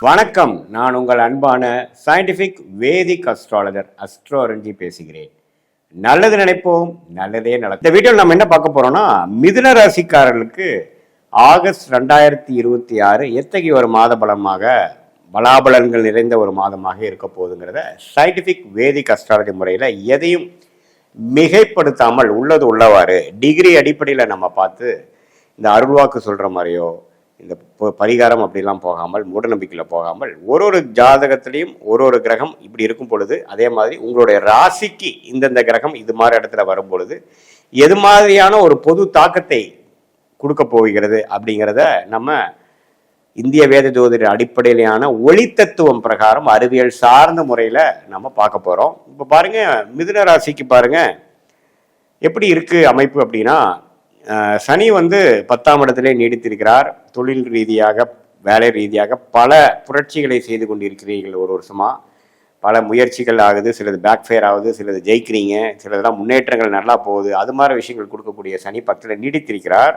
வணக்கம். நான் உங்கள் அன்பான சயின்டிஃபிக் வேதிக் அஸ்ட்ராலஜர் அஸ்ட்ரோரஞ்சி பேசுகிறேன். நல்லது நினைப்போம், நல்லதே நடக்கும். இந்த வீடியோவில் நம்ம என்ன பார்க்க போறோம்னா, மிதுன ராசிக்காரர்களுக்கு ஆகஸ்ட் 2026 எத்தகைய ஒரு மாத பலாபலன்கள் நிறைந்த ஒரு மாதமாக இருக்க போகுதுங்கிறத சயின்டிஃபிக் வேதிக் அஸ்ட்ராலஜி முறையில் எதையும் மிகைப்படுத்தாமல் உள்ளது உள்ளவாறு டிகிரி அடிப்படையில் நம்ம பார்த்து இந்த அருள்வாக்கு சொல்கிற மாதிரியோ இந்த பரிகாரம் அப்படிலாம் போகாமல் மூடநம்பிக்கையில் போகாமல் ஒரு ஜாதகத்திலையும் ஒரு கிரகம் இப்படி இருக்கும் பொழுது, அதே மாதிரி உங்களுடைய ராசிக்கு இந்தந்த கிரகம் இது மாதிரி இடத்துல வரும் பொழுது எது மாதிரியான ஒரு பொது தாக்கத்தை கொடுக்க போகிறது அப்படிங்கிறத நம்ம இந்திய வேத ஜோதிட அடிப்படையிலான ஒளித்தத்துவம் பிரகாரம் அறிவியல் சார்ந்த முறையில் நம்ம பார்க்க போகிறோம். இப்போ பாருங்க, மிதுன ராசிக்கு பாருங்க எப்படி இருக்கு அமைப்பு அப்படின்னா, சனி 10ஆம் இடத்திலே நீடித்திருக்கிறார். தொழில் ரீதியாக வேலை ரீதியாக பல புரட்சிகளை செய்து கொண்டிருக்கிறீர்கள். ஒரு வருஷமா பல முயற்சிகள் ஆகுது, சிலது பேக் ஃபயர் ஆகுது, சிலது ஜெயிக்கிறீங்க, சிலதெல்லாம் முன்னேற்றங்கள் நல்லா போகுது. அது மாதிரி விஷயங்கள் கொடுக்கக்கூடிய சனி 10ல் நீடித்திருக்கிறார்.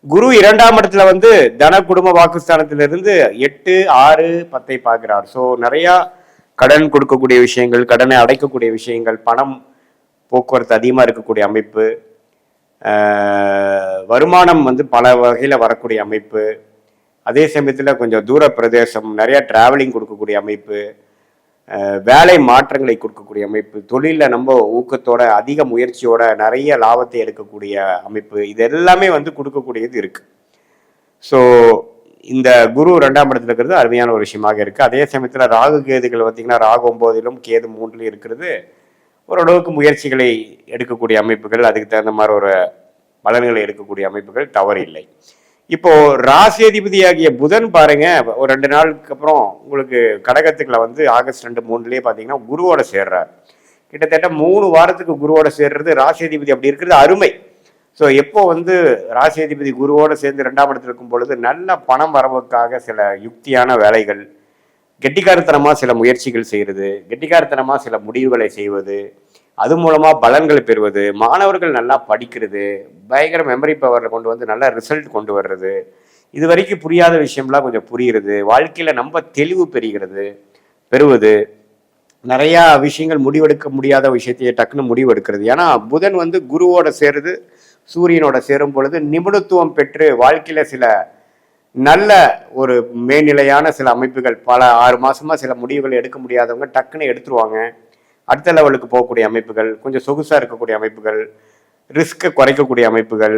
குரு 2ஆம் இடத்துல தன குடும்ப வாக்குஸ்தானத்திலிருந்து 8, 6, 10 பார்க்கிறார். ஸோ நிறையா கடன் கொடுக்கக்கூடிய விஷயங்கள், கடனை அடைக்கக்கூடிய விஷயங்கள், பணம் போக்குவரத்து அதிகமாக இருக்கக்கூடிய அமைப்பு, வருமானம் பல வகையில் வரக்கூடிய அமைப்பு, அதே சமயத்தில் கொஞ்சம் தூர பிரதேசம், நிறையா டிராவலிங் கொடுக்கக்கூடிய அமைப்பு, வேலை மாற்றங்களை கொடுக்கக்கூடிய அமைப்பு, தொழிலில் நம்ம ஊக்கத்தோட அதிக முயற்சியோட நிறைய லாபத்தை எடுக்கக்கூடிய அமைப்பு, இது எல்லாமே கொடுக்கக்கூடியது இருக்கு. ஸோ இந்த குரு 2ஆம் இடத்துல இருக்கிறது அருமையான ஒரு விஷயமாக இருக்கு. அதே சமயத்தில் ராகு கேதுகள் பார்த்தீங்கன்னா, ராகு 9லும் கேது 3லும் இருக்கிறது ஓரளவுக்கு முயற்சிகளை எடுக்கக்கூடிய அமைப்புகள், அதுக்கு தகுந்த மாதிரி ஒரு பலன்களை எடுக்கக்கூடிய அமைப்புகள் தவறு இல்லை. இப்போ ராசி அதிபதியாகிய புதன் பாருங்க, ஒரு 2 நாளுக்கு அப்புறம் உங்களுக்கு கடகத்துக்குள்ள ஆகஸ்ட் 2, 3லயே பார்த்தீங்கன்னா குருவோட சேர்றார். கிட்டத்தட்ட 3 வாரத்துக்கு குருவோட சேர்றது ராசி அதிபதி அப்படி இருக்கிறது அருமை. ஸோ எப்போ ராசி அதிபதி குருவோட சேர்ந்து 2ஆம் இடத்துல இருக்கும் பொழுது நல்ல பணம் வரவுக்காக சில யுக்தியான வேலைகள், கெட்டிக்காரத்தனமாக சில முயற்சிகள் செய்கிறது, கெட்டிக்காரத்தனமாக சில முடிவுகளை செய்வது, அது மூலமாக பலன்களை பெறுவது, மாணவர்கள் நல்லா படிக்கிறது, பயங்கர மெமரி பவரில் கொண்டு நல்ல ரிசல்ட் கொண்டு வர்றது, இது வரைக்கும் புரியாத விஷயம்லாம் கொஞ்சம் புரிகிறது, வாழ்க்கையில் நம்ம தெளிவு பெறுவது, நிறையா விஷயங்கள் முடிவெடுக்க முடியாத விஷயத்தையே டக்குன்னு முடிவெடுக்கிறது. ஏன்னா புதன் குருவோட சேருது, சூரியனோட சேரும் பொழுது நிபுணத்துவம் பெற்று வாழ்க்கையில் சில நல்ல ஒரு மேல்நிலையான சில அமைப்புகள், பல 6 மாசமா சில முடிவுகள் எடுக்க முடியாதவங்க டக்குன்னு எடுத்துருவாங்க. அடுத்த லெவலுக்கு போகக்கூடிய அமைப்புகள், கொஞ்சம் சொகுசாக இருக்கக்கூடிய அமைப்புகள், ரிஸ்க்கை குறைக்கக்கூடிய அமைப்புகள்,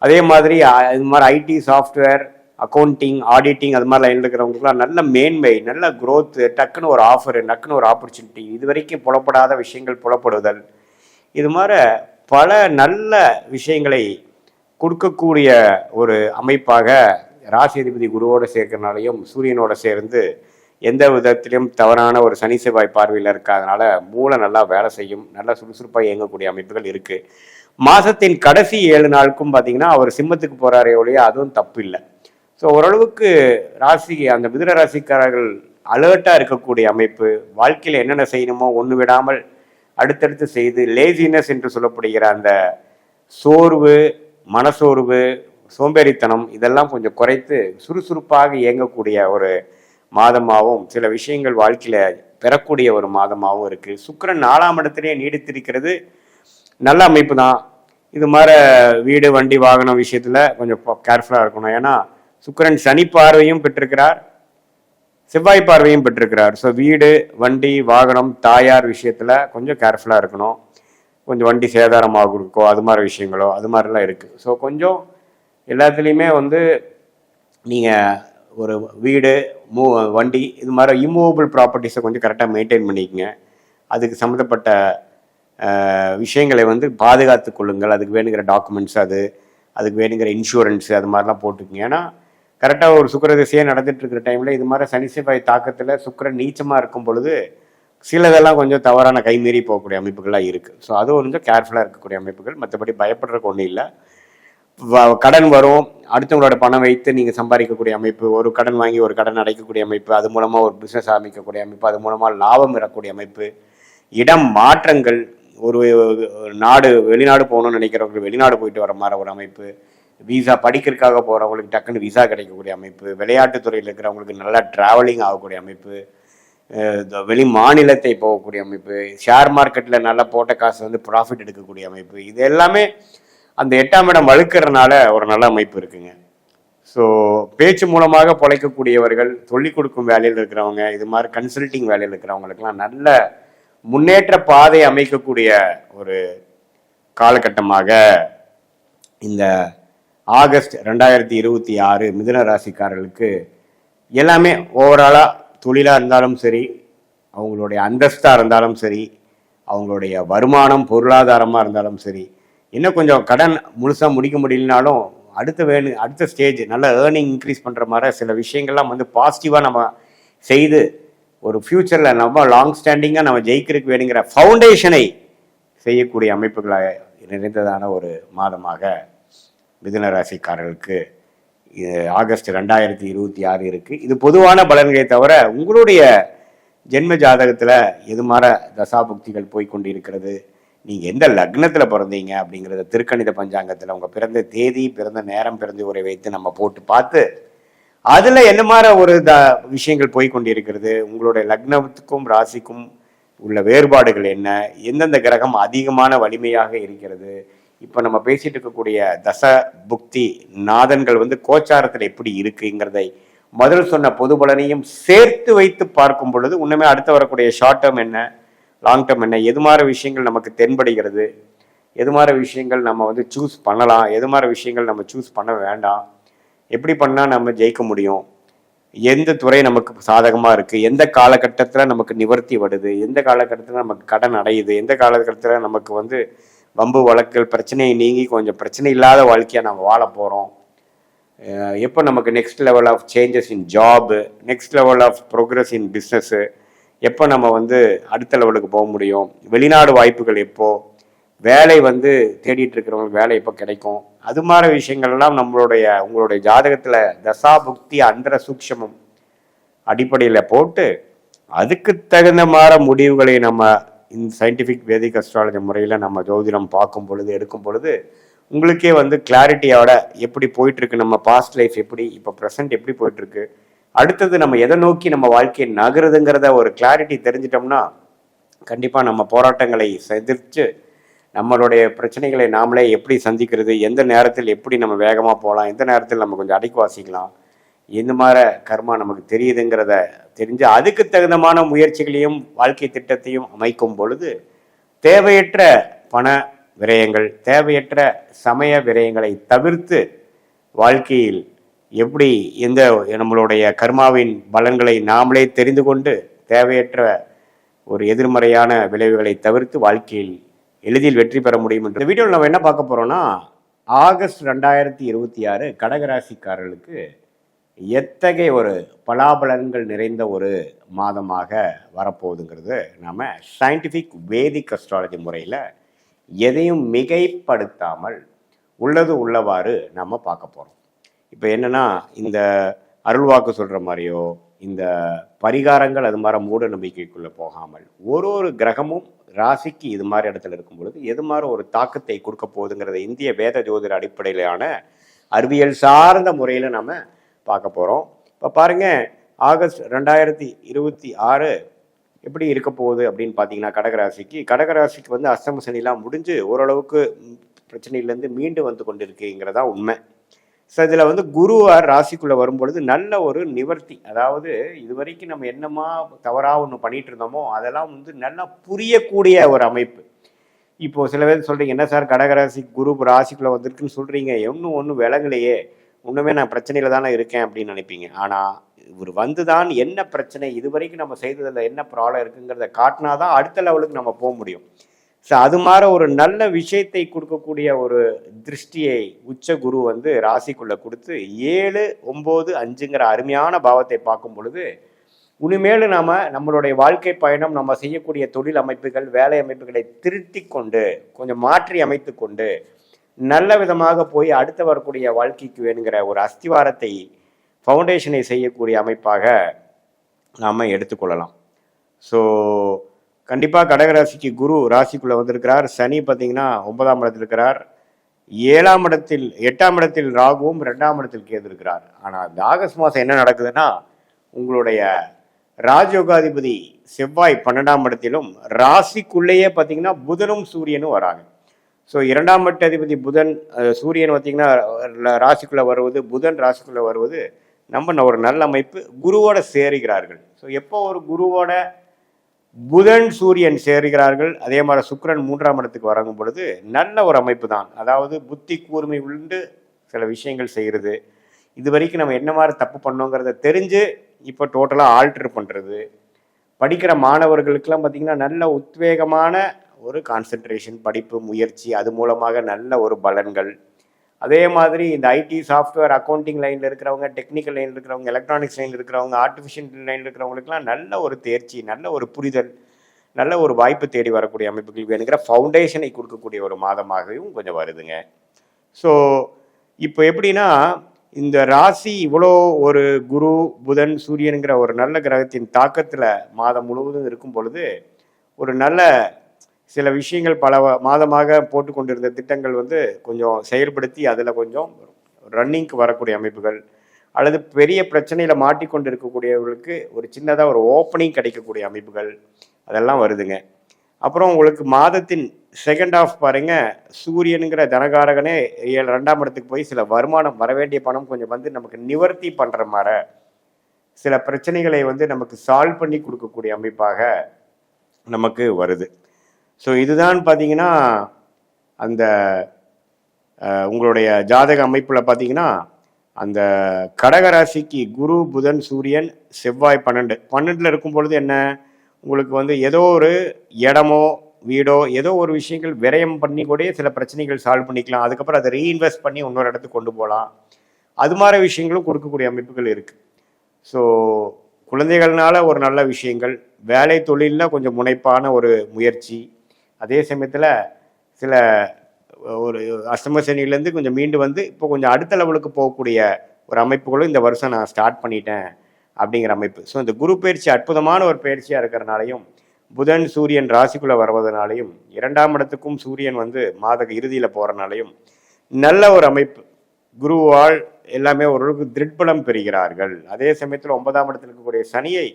அதே மாதிரி இது மாதிரி ஐடி, சாஃப்ட்வேர், அக்கௌண்டிங், ஆடிட்டிங் அது மாதிரி லைனில் இருக்கிறவங்களுக்குலாம் நல்ல மேன்மை, நல்ல க்ரோத், டக்குன்னு ஒரு ஆஃபர், டக்குன்னு ஒரு ஆப்பர்ச்சுனிட்டி, இது வரைக்கும் புலப்படாத விஷயங்கள் புலப்படுதல், இது மாதிரி பல நல்ல விஷயங்களை கொடுக்கக்கூடிய ஒரு அமைப்பாக ராசி அதிபதி குருவோட சேர்க்கறனாலையும் சூரியனோட சேர்ந்து எந்த விதத்திலும் தவறான ஒரு சனி செவ்வாய் பார்வையில் இருக்காதனால மூளை நல்லா வேலை செய்யும், நல்லா சுறுசுறுப்பாக இயங்கக்கூடிய அமைப்புகள் இருக்கு. மாசத்தின் கடைசி 7 நாளுக்கும் பார்த்தீங்கன்னா அவர் சிம்மத்துக்கு போறாரே ஒழிய அதுவும் தப்பு இல்லை. ஸோ ஓரளவுக்கு அந்த மிதுன ராசிக்காரர்கள் அலர்ட்டாக இருக்கக்கூடிய அமைப்பு, வாழ்க்கையில் என்னென்ன செய்யணுமோ ஒன்று விடாமல் அடுத்தடுத்து செய்து லேசினஸ் என்று சொல்லப்படுகிற அந்த சோர்வு, மனசோர்வு, சோம்பேறித்தனம் இதெல்லாம் கொஞ்சம் குறைத்து சுறுசுறுப்பாக இயங்கக்கூடிய ஒரு மாதமாகவும், சில விஷயங்கள் வாழ்க்கையில பெறக்கூடிய ஒரு மாதமாகவும் இருக்கு. சுக்கிரன் 4ஆம் இடத்திலே நீடித்திருக்கிறது நல்ல அமைப்பு தான். இது மாதிரி வீடு, வண்டி, வாகனம் விஷயத்துல கொஞ்சம் கேர்ஃபுல்லா இருக்கணும். ஏன்னா சுக்கிரன் சனி பார்வையும் பெற்றிருக்கிறார், செவ்வாய் பார்வையும் பெற்றிருக்கிறார். ஸோ வீடு, வண்டி, வாகனம், தாயார் விஷயத்துல கொஞ்சம் கேர்ஃபுல்லா இருக்கணும். கொஞ்சம் வண்டி சேதாரமாக இருக்கோ அது மாதிரி விஷயங்களோ அது மாதிரிலாம் இருக்கு. ஸோ கொஞ்சம் எல்லாத்துலேயுமே நீங்கள் ஒரு வீடு, வண்டி இது மாதிரி இம்மூவபிள் ப்ராப்பர்ட்டிஸை கொஞ்சம் கரெக்டாக மெயின்டைன் பண்ணிக்கங்க. அதுக்கு சம்மந்தப்பட்ட விஷயங்களை பாதுகாத்து கொள்ளுங்கள். அதுக்கு வேணுங்கிற டாக்குமெண்ட்ஸ், அதுக்கு வேணுங்கிற இன்சூரன்ஸு அது மாதிரிலாம் போட்டுக்குங்க. ஏன்னா கரெக்டாக ஒரு சுக்கிர திசையாக நடந்துட்டு இருக்கிற டைமில் இது மாதிரி சனி செவ்வாய் தாக்கத்தில் சுக்கிரன் நீச்சமாக இருக்கும் பொழுது சிலதெல்லாம் கொஞ்சம் தவறான கைமீறி போகக்கூடிய அமைப்புகள்லாம் இருக்குது. ஸோ அது கொஞ்சம் கேர்ஃபுல்லாக இருக்கக்கூடிய அமைப்புகள். மற்றபடி பயப்படுறதுக்கு ஒன்றும் இல்லை. கடன் வரும், அடுத்தவங்களோட பணம் வைத்து நீங்கள் சம்பாதிக்கக்கூடிய அமைப்பு, ஒரு கடன் வாங்கி ஒரு கடன் அடைக்கக்கூடிய அமைப்பு, அது மூலமாக ஒரு பிஸ்னஸ் ஆரம்பிக்கக்கூடிய அமைப்பு, அது மூலமாக லாபம் பெறக்கூடிய அமைப்பு, இடம் மாற்றங்கள், ஒரு வெளிநாடு போகணும்னு நினைக்கிறவங்க வெளிநாடு போயிட்டு வர மாதிரி ஒரு அமைப்பு, விசா படிக்கிறதுக்காக போகிறவங்களுக்கு டக்குன்னு விசா கிடைக்கக்கூடிய அமைப்பு, விளையாட்டுத்துறையில் இருக்கிறவங்களுக்கு நல்லா ட்ராவலிங் ஆகக்கூடிய அமைப்பு, வெளி மாநிலத்தை போகக்கூடிய அமைப்பு, ஷேர் மார்க்கெட்டில் நல்லா போட்ட காசு வந்து ப்ராஃபிட் எடுக்கக்கூடிய அமைப்பு, இது எல்லாமே அந்த 8ஆம் இடம் வலுக்கிறதுனால ஒரு நல்ல அமைப்பு இருக்குங்க. ஸோ பேச்சு மூலமாக பிழைக்கக்கூடியவர்கள், சொல்லிக் கொடுக்கும் வேலையில் இருக்கிறவங்க, இது மாதிரி கன்சல்டிங் வேலையில் இருக்கிறவங்களுக்கெல்லாம் நல்ல முன்னேற்ற பாதை அமைக்கக்கூடிய ஒரு காலகட்டமாக இந்த ஆகஸ்ட் 2026 மிதுன ராசிக்காரர்களுக்கு எல்லாமே ஓவராலாக தொழிலாக இருந்தாலும் சரி, அவங்களுடைய அந்தஸ்தாக இருந்தாலும் சரி, அவங்களுடைய வருமானம் பொருளாதாரமாக இருந்தாலும் சரி, இன்னும் கொஞ்சம் கடன் முழுசாக முடிக்க முடியலனாலும் அடுத்த ஸ்டேஜ் நல்ல ஏர்னிங் இன்க்ரீஸ் பண்ணுற மாதிரி சில விஷயங்கள்லாம் வந்து பாசிட்டிவாக நம்ம செய்து ஒரு ஃப்யூச்சரில் நம்ம லாங் ஸ்டாண்டிங்காக நம்ம ஜெயிக்கிறதுக்கு வேணுங்கிற ஃபவுண்டேஷனை செய்யக்கூடிய அமைப்புகளாக நிறைந்ததான ஒரு மாதமாக மிதுன ராசிக்காரர்களுக்கு ஆகஸ்ட் 2026 இருக்குது. இது பொதுவான பலன்களை தவிர உங்களுடைய ஜென்ம ஜாதகத்தில் எது மாதிரி தசாபுக்திகள் போய்கொண்டு இருக்கிறது, நீங்கள் எந்த லக்னத்தில் பிறந்தீங்க அப்படிங்கிறத திருக்கணித பஞ்சாங்கத்தில் உங்கள் பிறந்த தேதி, பிறந்த நேரம், பிறந்த உரை வைத்து நம்ம போட்டு பார்த்து அதில் என்ன மாதிரி ஒரு விஷயங்கள் போய்கொண்டு இருக்கிறது, உங்களுடைய லக்னத்துக்கும் ராசிக்கும் உள்ள வேறுபாடுகள் என்ன, எந்தெந்த கிரகம் அதிகமான வலிமையாக இருக்கிறது, இப்போ நம்ம பேசிட்டு இருக்கக்கூடிய தச புக்தி நாதன்கள் வந்து கோச்சாரத்தில் எப்படி இருக்குங்கிறதை முதல் சொன்ன பொது பலனையும் சேர்த்து வைத்து பார்க்கும் பொழுது உண்மையே அடுத்து வரக்கூடிய ஷார்ட் டேர்ம் என்ன, லாங் டேர்ம் என்ன, எது மாதிரி விஷயங்கள் நமக்கு தென்படுகிறது, எது மாதிரி விஷயங்கள் நம்ம வந்து சூஸ் பண்ணலாம், எது மாதிரி விஷயங்கள் நம்ம சூஸ் பண்ண வேண்டாம், எப்படி பண்ணால் நம்ம ஜெயிக்க முடியும், எந்த துறை நமக்கு சாதகமாக இருக்குது, எந்த காலகட்டத்தில் நமக்கு நிவர்த்தி வருது, எந்த காலகட்டத்தில் நமக்கு கடன் அடையுது, எந்த காலகட்டத்தில் நமக்கு வந்து வம்பு வழக்குகள் பிரச்சனையை நீங்கி கொஞ்சம் பிரச்சனை இல்லாத வாழ்க்கையாக நம்ம வாழ போகிறோம், எப்போ நமக்கு next level of changes in job, next level of progress in business, எப்போ நம்ம வந்து அடுத்த லெவலுக்கு போக முடியும், வெளிநாடு வாய்ப்புகள் எப்போ, வேலை வந்து தேடிட்டு இருக்கிறவங்களுக்கு வேலை எப்போ கிடைக்கும், அது மாதிரி விஷயங்கள்லாம் உங்களுடைய ஜாதகத்தில் தசாபுக்தி அந்தர சூக்ஷமம் அடிப்படையில் போட்டு அதுக்கு தகுந்த மாதிரி முடிவுகளை நம்ம இந்த சயின்டிஃபிக் வேதிக் அஸ்ட்ராலஜி முறையில் நம்ம ஜோதிடம் பார்க்கும் பொழுது எடுக்கும் பொழுது உங்களுக்கே வந்து கிளாரிட்டியோட எப்படி போயிட்டுருக்கு, நம்ம பாஸ்ட் லைஃப் எப்படி, இப்போ ப்ரெசன்ட் எப்படி போயிட்டுருக்கு, அடுத்தது நம்ம எதை நோக்கி நம்ம வாழ்க்கையை நகருதுங்கிறத ஒரு கிளாரிட்டி தெரிஞ்சிட்டோம்னா கண்டிப்பாக நம்ம போராட்டங்களை எதிர்த்து நம்மளுடைய பிரச்சனைகளை நாமளே எப்படி சந்திக்கிறது, எந்த நேரத்தில் எப்படி நம்ம வேகமாக போகலாம், எந்த நேரத்தில் நம்ம கொஞ்சம் அடைக்கு வாசிக்கலாம், எந்த மாதிரி கர்மா நமக்கு தெரியுதுங்கிறத தெரிஞ்சு அதுக்கு தகுந்தமான முயற்சிகளையும் வாழ்க்கை திட்டத்தையும் அமைக்கும் பொழுது தேவையற்ற பண விரயங்கள், தேவையற்ற சமய விரயங்களை தவிர்த்து வாழ்க்கையில் எப்படி நம்மளுடைய கர்மாவின் பலன்களை நாமளே தெரிந்து கொண்டு தேவையற்ற ஒரு எதிர்மறையான விளைவுகளை தவிர்த்து வாழ்க்கையில் எளிதில் வெற்றி பெற முடியும். இந்த வீடியோவில் நம்ம என்ன பார்க்க போகிறோம்னா ஆகஸ்ட் 2026 கடகராசிக்காரர்களுக்கு எத்தகைய ஒரு பலாபலன்கள் நிறைந்த ஒரு மாதமாக வரப்போகுதுங்கிறது நாம் சயின்டிஃபிக் வேதிக் அஸ்ட்ராலஜி முறையில் எதையும் மிகைப்படுத்தாமல் உள்ளது உள்ளவாறு நம்ம பார்க்க போகிறோம். இப்போ என்னென்னா இந்த அருள்வாக்கு சொல்கிற மாதிரியோ இந்த பரிகாரங்கள் அது மாதிரி மூட நம்பிக்கைக்குள்ளே போகாமல் ஒரு கிரகமும் ராசிக்கு இது மாதிரி இடத்துல இருக்கும் பொழுது எது மாதிரி ஒரு தாக்கத்தை கொடுக்க போகுதுங்கிறத இந்திய வேத ஜோதிட அடிப்படையிலான அறிவியல் சார்ந்த முறையில் நம்ம பார்க்க போகிறோம். இப்போ பாருங்கள், ஆகஸ்ட் 2026 எப்படி இருக்க போகுது அப்படின்னு பார்த்தீங்கன்னா கடகராசிக்கு வந்து அஷ்டம சனிலாம் முடிஞ்சு ஓரளவுக்கு பிரச்சனையிலேருந்து மீண்டு வந்து கொண்டு இருக்குங்கிறதா உண்மை. ஸோ இதில் வந்து குருவார் ராசிக்குள்ளே வரும்பொழுது நல்ல ஒரு நிவர்த்தி, அதாவது இது வரைக்கும் நம்ம என்னமா தவறாக ஒன்று பண்ணிட்டு இருந்தோமோ அதெல்லாம் வந்து நல்லா புரியக்கூடிய ஒரு அமைப்பு. இப்போது சில பேர் சொல்கிறீங்க, என்ன சார் கடகராசி குரு ராசிக்குள்ளே வந்திருக்குன்னு சொல்கிறீங்க, ஒன்றும் விளங்கலையே, ஒன்றுமே நான் பிரச்சனையில் தானே இருக்கேன் அப்படின்னு நினைப்பீங்க. ஆனால் இவர் வந்து தான் என்ன பிரச்சனை, இது வரைக்கும் நம்ம செய்ததில் என்ன ப்ராப்ளம் இருக்குங்கிறத காட்டினா தான் அடுத்த லெவலுக்கு நம்ம போக முடியும். ஸோ அது மாதிரி ஒரு நல்ல விஷயத்தை கொடுக்கக்கூடிய ஒரு திருஷ்டியை உச்ச குரு வந்து ராசிக்குள்ளே கொடுத்து 7, 9, 5ங்கிற அருமையான பாவத்தை பார்க்கும் பொழுது இனிமேல் நம்மளுடைய வாழ்க்கை பயணம், நம்ம செய்யக்கூடிய தொழில் அமைப்புகள், வேலை அமைப்புகளை திருத்தி கொண்டு கொஞ்சம் மாற்றி அமைத்து கொண்டு நல்ல விதமாக போய் அடுத்து வரக்கூடிய வாழ்க்கைக்கு வேணுங்கிற ஒரு அஸ்திவாரத்தை ஃபவுண்டேஷனை செய்யக்கூடிய அமைப்பாக நாம் எடுத்துக்கொள்ளலாம். ஸோ கண்டிப்பாக கடகராசிக்கு குரு ராசிக்குள்ளே வந்திருக்கிறார். சனி பார்த்திங்கன்னா 9ஆம் இடத்துல இருக்கிறார். ஏழாம் இடத்தில் 8ஆம் இடத்தில் ராகுவும் 2ஆம் இடத்தில் கேது இருக்கிறார். ஆனால் இந்த ஆகஸ்ட் மாதம் என்ன நடக்குதுன்னா, உங்களுடைய ராஜயோகாதிபதி செவ்வாய் 12ஆம் இடத்திலும் ராசிக்குள்ளேயே பார்த்தீங்கன்னா புதனும் சூரியனும் வராங்க. ஸோ 2ஆம் இடத்து அதிபதி புதன், சூரியன் பார்த்தீங்கன்னா ராசிக்குள்ளே வருவது, புதன் ராசிக்குள்ளே வருவது நம்ம ஒரு நல்ல அமைப்பு. குருவோட சேருகிறார்கள். ஸோ எப்போ ஒரு குருவோட புதன் சூரியன் சேருகிறார்கள், அதே மாதிரி சுக்கிரன் 3ஆம் இடத்துக்கு வரங்கும் பொழுது நல்ல ஒரு அமைப்பு தான். அதாவது புத்தி கூர்மை உண்டு சில விஷயங்கள் செய்கிறது. இது வரைக்கும் நம்ம என்ன மாதிரி தப்பு பண்ணோங்கிறத தெரிஞ்சு இப்போ டோட்டலாக ஆல்டர் பண்ணுறது. படிக்கிற மாணவர்களுக்கெல்லாம் பார்த்திங்கன்னா நல்ல உத்வேகமான ஒரு கான்சென்ட்ரேஷன், படிப்பு, முயற்சி, அது மூலமாக நல்ல ஒரு பலன்கள். அதே மாதிரி இந்த ஐடி, சாஃப்ட்வேர், அக்கௌண்டிங் லைனில் இருக்கிறவங்க, டெக்னிக்கல் லைனில் இருக்கிறவங்க, எலக்ட்ரானிக்ஸ் லைனில் இருக்கிறவங்க, ஆர்டிஃபிஷியல் லைனில் இருக்கிறவங்களுக்குலாம் நல்ல ஒரு தேர்ச்சி, நல்ல ஒரு புரிதல், நல்ல ஒரு வாய்ப்பு தேடி வரக்கூடிய அமைப்புகள் வேணுங்கிற ஃபவுண்டேஷனை கொடுக்கக்கூடிய ஒரு மாதமாகவும் கொஞ்சம் வருதுங்க. ஸோ இப்போ எப்படின்னா, இந்த ராசி இவ்வளோ ஒரு குரு, புதன், சூரியனுங்கிற ஒரு நல்ல கிரகத்தின் தாக்கத்தில் மாதம் முழுவதும் இருக்கும் பொழுது ஒரு நல்ல சில விஷயங்கள் பல மாதமாக போட்டு கொண்டிருந்த திட்டங்கள் கொஞ்சம் செயல்படுத்தி அதில் கொஞ்சம் ரன்னிங்க்கு வரக்கூடிய அமைப்புகள், அல்லது பெரிய பிரச்சனையில் மாட்டிக்கொண்டு இருக்கக்கூடியவர்களுக்கு ஒரு சின்னதாக ஒரு ஓப்பனிங் கிடைக்கக்கூடிய அமைப்புகள் அதெல்லாம் வருதுங்க. அப்புறம் உங்களுக்கு மாதத்தின் செகண்ட் ஆஃப் பாருங்க, சூரியனுங்கிற தனகாரகனே 2ஆம் இடத்துக்கு போய் சில வருமானம் வர வேண்டிய பணம் கொஞ்சம் நமக்கு நிவர்த்தி பண்ணுற மாதிரி சில பிரச்சனைகளை நமக்கு சால்வ் பண்ணி கொடுக்கக்கூடிய அமைப்பாக நமக்கு வருது. ஸோ இதுதான் பார்த்தீங்கன்னா அந்த உங்களுடைய ஜாதக அமைப்பில் பார்த்தீங்கன்னா அந்த கடகராசிக்கு குரு, புதன், சூரியன், செவ்வாய் 12 இருக்கும் பொழுது என்ன, உங்களுக்கு ஏதோ ஒரு இடமோ வீடோ ஏதோ ஒரு விஷயங்கள் விரயம் பண்ணி கூட சில பிரச்சனைகள் சால்வ் பண்ணிக்கலாம். அதுக்கப்புறம் அதை ரீஇன்வெஸ்ட் பண்ணி இன்னொரு இடத்துக்கு கொண்டு போகலாம். அது மாதிரி விஷயங்களும் கொடுக்கக்கூடிய அமைப்புகள் இருக்குது. ஸோ குழந்தைகள்னால ஒரு நல்ல விஷயங்கள், வேலை தொழிலில் கொஞ்சம் முனைப்பான ஒரு முயற்சி, அதே சமயத்தில் சில ஒரு அஷ்டம சனியிலேருந்து கொஞ்சம் மீண்டு இப்போ கொஞ்சம் அடுத்த லெவலுக்கு போகக்கூடிய ஒரு அமைப்புகளும் இந்த வருஷம் நான் ஸ்டார்ட் பண்ணிட்டேன் அப்படிங்கிற அமைப்பு. ஸோ இந்த குரு பயிற்சி அற்புதமான ஒரு பயிற்சியாக இருக்கிறனாலையும், புதன் சூரியன் ராசிக்குள்ளே வருவதனாலையும், 2ஆம் இடத்துக்கும் சூரியன் மாத இறுதியில் போகிறனாலையும் நல்ல ஒரு அமைப்பு. குருவால் எல்லாமே ஓரளவுக்கு திருட்பலம் பெறுகிறார்கள். அதே சமயத்தில் 9ஆம் இடத்தில் இருக்கக்கூடிய சனியை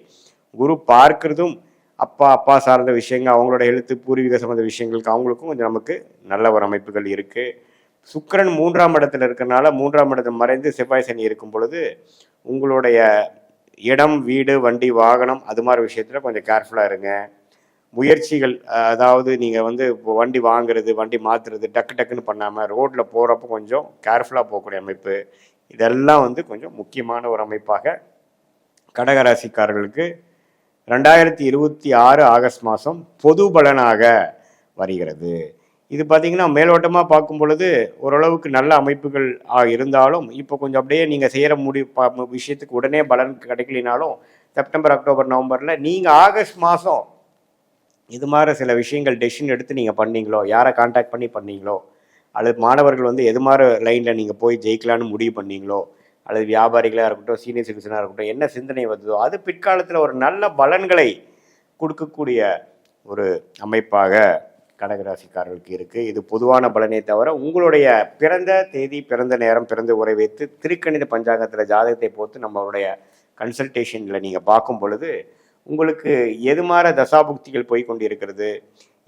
குரு பார்க்கிறதும் அப்பா சார்ந்த விஷயங்கள், அவங்களோட எழுத்து, பூர்வீக சம்பந்த விஷயங்களுக்கு அவங்களுக்கும் கொஞ்சம் நமக்கு நல்ல ஒரு அமைப்புகள் இருக்குது. சுக்கிரன் 3ஆம் இடத்துல இருக்கிறனால 3ஆம் இடத்துல மறைந்து செவ்வாய் சனி இருக்கும் பொழுது உங்களுடைய இடம், வீடு, வண்டி, வாகனம் அது மாதிரி விஷயத்தில் கொஞ்சம் கேர்ஃபுல்லாக இருங்க. முயற்சிகள், அதாவது நீங்கள் இப்போ வண்டி வாங்குறது, வண்டி மாற்றுறது டக்குன்னு பண்ணாமல் ரோட்டில் போகிறப்போ கொஞ்சம் கேர்ஃபுல்லாக போகக்கூடிய அமைப்பு. இதெல்லாம் கொஞ்சம் முக்கியமான ஒரு அமைப்பாக கடகராசிக்காரர்களுக்கு 2026 ஆகஸ்ட் மாதம் பொது பலனாக வருகிறது. இது பார்த்திங்கன்னா மேலோட்டமாக பார்க்கும் பொழுது ஓரளவுக்கு நல்ல அமைப்புகள் இருந்தாலும் இப்போ கொஞ்சம் அப்படியே நீங்கள் செய்கிற விஷயத்துக்கு உடனே பலன் கிடைக்கலினாலும் செப்டம்பர், அக்டோபர், நவம்பரில் நீங்கள் ஆகஸ்ட் மாதம் இது மாதிரி சில விஷயங்கள் டெசிஷன் எடுத்து நீங்கள் பண்ணீங்களோ, யாரை கான்டாக்ட் பண்ணி பண்ணீங்களோ, அல்லது மாணவர்கள் எது மாதிரி லைனில் நீங்கள் போய் ஜெயிக்கலான்னு முடிவு பண்ணீங்களோ, அல்லது வியாபாரிகளாக இருக்கட்டும், சீனியர் சிட்டிசனாக இருக்கட்டும், என்ன சிந்தனை வந்ததோ அது பிற்காலத்தில் ஒரு நல்ல பலன்களை கொடுக்கக்கூடிய ஒரு அமைப்பாக கடகராசிக்காரர்களுக்கு இருக்குது. இது பொதுவான பலனே தவிர உங்களுடைய பிறந்த தேதி, பிறந்த நேரம், பிறந்த உரை வைத்து திருக்கணித பஞ்சாங்கத்தில் ஜாதகத்தை போட்டு நம்மளுடைய கன்சல்டேஷனில் நீங்கள் பார்க்கும் பொழுது உங்களுக்கு எது மாதிரி தசாபுக்திகள் போய் கொண்டு இருக்கிறது,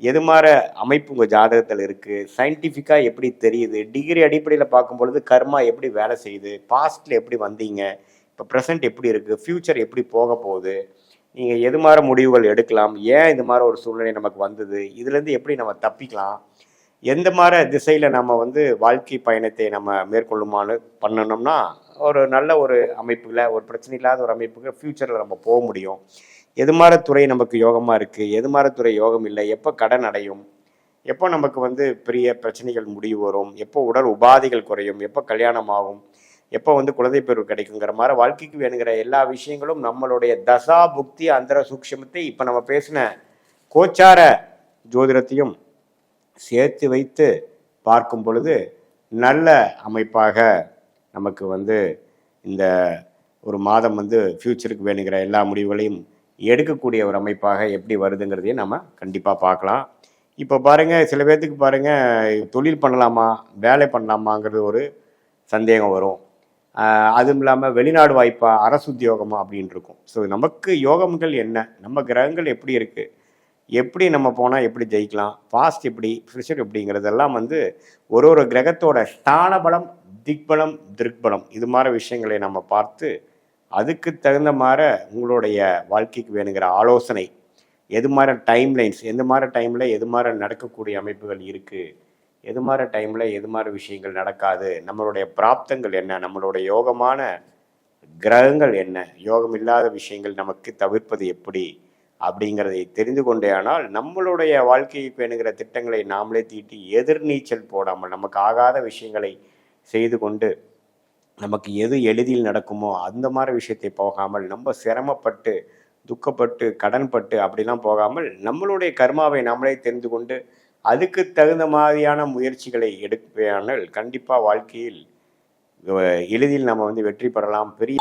எது மாதிரி அமைப்பு உங்கள் ஜாதகத்தில் இருக்குது, சயின்டிஃபிக்காக எப்படி தெரியுது, டிகிரி அடிப்படையில் பார்க்கும் பொழுது கர்மா எப்படி வேலை செய்யுது, பாஸ்டில் எப்படி வந்தீங்க, இப்போ ப்ரெசண்ட் எப்படி இருக்குது, ஃப்யூச்சர் எப்படி போக போகுது, நீங்கள் எது மாதிரி முடிவுகள் எடுக்கலாம், ஏன் இந்த மாதிரி ஒரு சூழ்நிலை நமக்கு வந்தது, இதுலேருந்து எப்படி நம்ம தப்பிக்கலாம், எந்த மாதிரி திசையில் நம்ம வாழ்க்கை பயணத்தை நம்ம மேற்கொள்ளுமான்னு பண்ணணும்னா ஒரு நல்ல ஒரு அமைப்பில், ஒரு பிரச்சனை இல்லாத ஒரு அமைப்புக்கு ஃப்யூச்சரில் நம்ம போக முடியும். எது மாதிரி துறை நமக்கு யோகமாக இருக்குது, எது மாதிரி துறை யோகம் இல்லை, எப்போ கடன் அடையும், எப்போ நமக்கு பெரிய பிரச்சனைகள் முடிவு வரும், எப்போ உடல் உபாதைகள் குறையும், எப்போ கல்யாணம் ஆகும், எப்போ குழந்தை பேரு கிடைக்குங்கிற மாதிரி வாழ்க்கைக்கு வேணுங்கிற எல்லா விஷயங்களும் நம்மளுடைய தசா புக்தி அந்தர சூக்ஷமத்தை இப்போ நம்ம பேசின கோச்சார ஜோதிடத்தையும் சேர்த்து வைத்து பார்க்கும் பொழுது நல்ல அமைப்பாக நமக்கு இந்த ஒரு மாதம் ஃப்யூச்சருக்கு வேணுங்கிற எல்லா முடிவுகளையும் எடுக்கக்கூடிய ஒரு அமைப்பாக எப்படி வருதுங்கிறதையும் நம்ம கண்டிப்பாக பார்க்கலாம். இப்போ பாருங்க, சில பேர்த்துக்கு பாருங்க, தொழில் பண்ணலாமா, வேலை பண்ணலாமாங்கிறது ஒரு சந்தேகம் வரும். அதுவும் இல்லாமல் வெளிநாடு வாய்ப்பா, அரசு உத்தியோகமா அப்படின்னு இருக்கும். ஸோ நமக்கு யோகங்கள் என்ன, நம்ம கிரகங்கள் எப்படி இருக்கு, எப்படி நம்ம போனால் எப்படி ஜெயிக்கலாம், பாஸ்ட் எப்படி, ஃபியூச்சர் எப்படிங்கிறதெல்லாம் வந்து ஒரு ஒரு கிரகத்தோட ஸ்தான பலம், திக்பலம், திருக்பலம் இது மாதிரி விஷயங்களை நம்ம பார்த்து அதுக்கு தகுந்த மாதிரி உங்களுடைய வாழ்க்கைக்கு வேணுங்கிற ஆலோசனை, எது மாதிரி டைம் லைன்ஸ், எந்த மாதிரி டைமில் எது மாதிரி நடக்கக்கூடிய அமைப்புகள் இருக்குது, எது மாதிரி டைமில் எது மாதிரி விஷயங்கள் நடக்காது, நம்மளுடைய பிராப்தங்கள் என்ன, நம்மளுடைய யோகமான கிரகங்கள் என்ன, யோகம் இல்லாத விஷயங்கள் நமக்கு தவிர்ப்பது எப்படி அப்படிங்கிறதை தெரிந்து கொண்டேயானால் நம்மளுடைய வாழ்க்கைக்கு வேணுங்கிற திட்டங்களை நாமளே தீட்டி எதிர்நீச்சல் போடாமல் நமக்கு ஆகாத விஷயங்களை செய்து கொண்டு நமக்கு எது எளிதில் நடக்குமோ அந்த மாதிரி விஷயத்தை போகாமல் நம்ம சிரமப்பட்டு துக்கப்பட்டு கடன்பட்டு அப்படிலாம் போகாமல் நம்மளுடைய கர்மாவை நாமளே தெரிந்து கொண்டு அதுக்கு தகுந்த மாதிரியான முயற்சிகளை எடுப்பேனால் கண்டிப்பாக வாழ்க்கையில் எளிதில் நம்ம வந்து வெற்றி பெறலாம். பெரிய